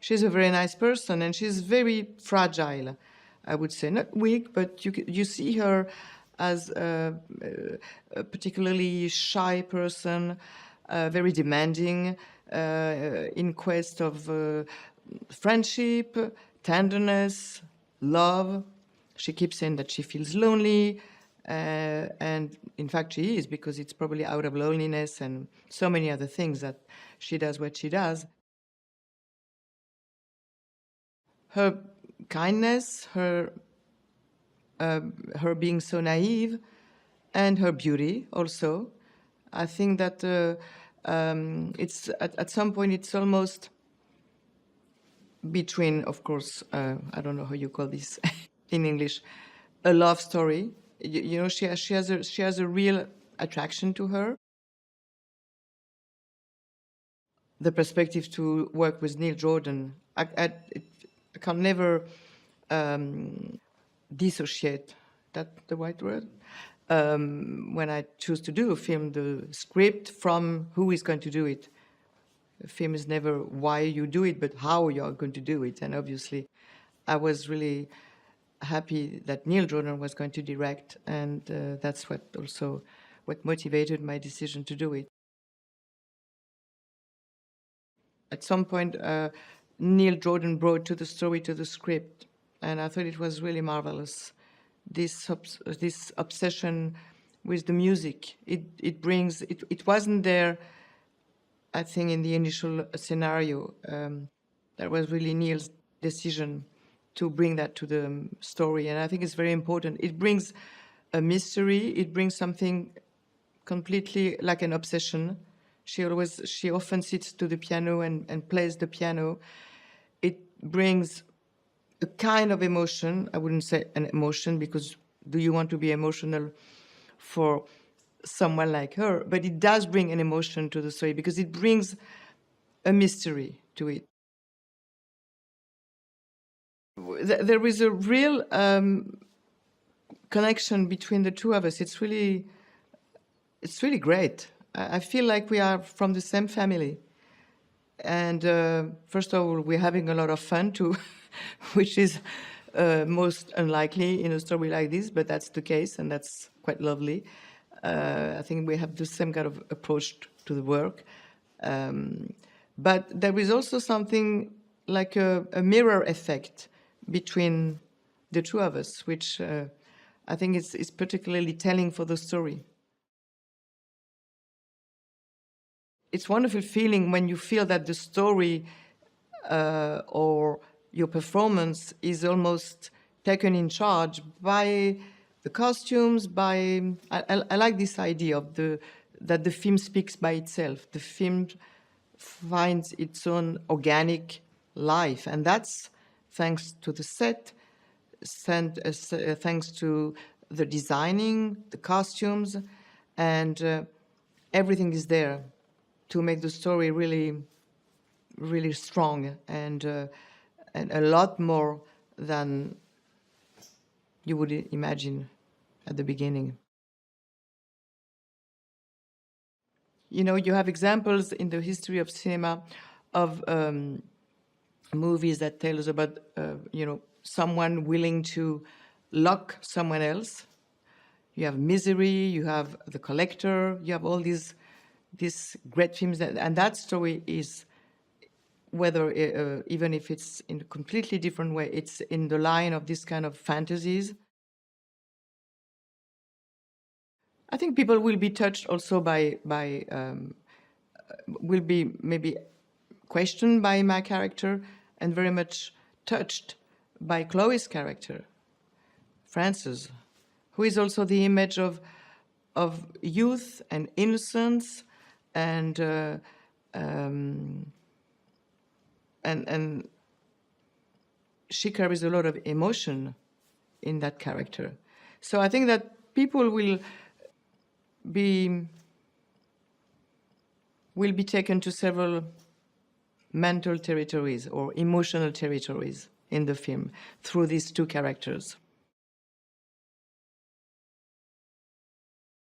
She's a very nice person, and she's very fragile, I would say. Not weak, but you see her as a particularly shy person, very demanding, in quest of friendship, tenderness, love. She keeps saying that she feels lonely, and in fact she is, because it's probably out of loneliness and so many other things that she does what she does. Her kindness, her being so naive, and her beauty also. I think that it's at some point it's almost between, of course, I don't know how you call this in English, a love story. You know, she has a real attraction to her. The perspective to work with Neil Jordan, I can never dissociate, that the right word? When I choose to do a film, the script from who is going to do it. A film is never why you do it, but how you are going to do it. And obviously, I was really happy that Neil Jordan was going to direct, and that's what motivated my decision to do it. At some point, Neil Jordan brought to the story, to the script, and I thought it was really marvelous. This obsession with the music, it wasn't there, I think, in the initial scenario. That was really Neil's decision to bring that to the story, and I think it's very important. It brings a mystery, it brings something completely like an obsession. She often sits to the piano and plays the piano. It brings a kind of emotion. I wouldn't say an emotion, because do you want to be emotional for someone like her? But it does bring an emotion to the story, because it brings a mystery to it. There is a real connection between the two of us. It's really great. I feel like we are from the same family. And first of all, we're having a lot of fun too, which is most unlikely in a story like this, but that's the case, and that's quite lovely. I think we have the same kind of approach to the work. But there is also something like a mirror effect between the two of us, which I think is particularly telling for the story. It's a wonderful feeling when you feel that the story or your performance is almost taken in charge by the costumes, I like this idea of that the film speaks by itself. The film finds its own organic life, and that's thanks to the set, thanks to the designing, the costumes, and everything is there to make the story really, really strong and a lot more than you would imagine at the beginning. You know, you have examples in the history of cinema of movies that tell us about, someone willing to lock someone else. You have Misery, you have The Collector, you have all these great films, and that story is, whether even if it's in a completely different way, it's in the line of this kind of fantasies. I think people will be touched also will be maybe questioned by my character, and very much touched by Chloe's character, Frances, who is also the image of youth and innocence, and she carries a lot of emotion in that character. So I think that people will be taken to several mental territories or emotional territories in the film through these two characters.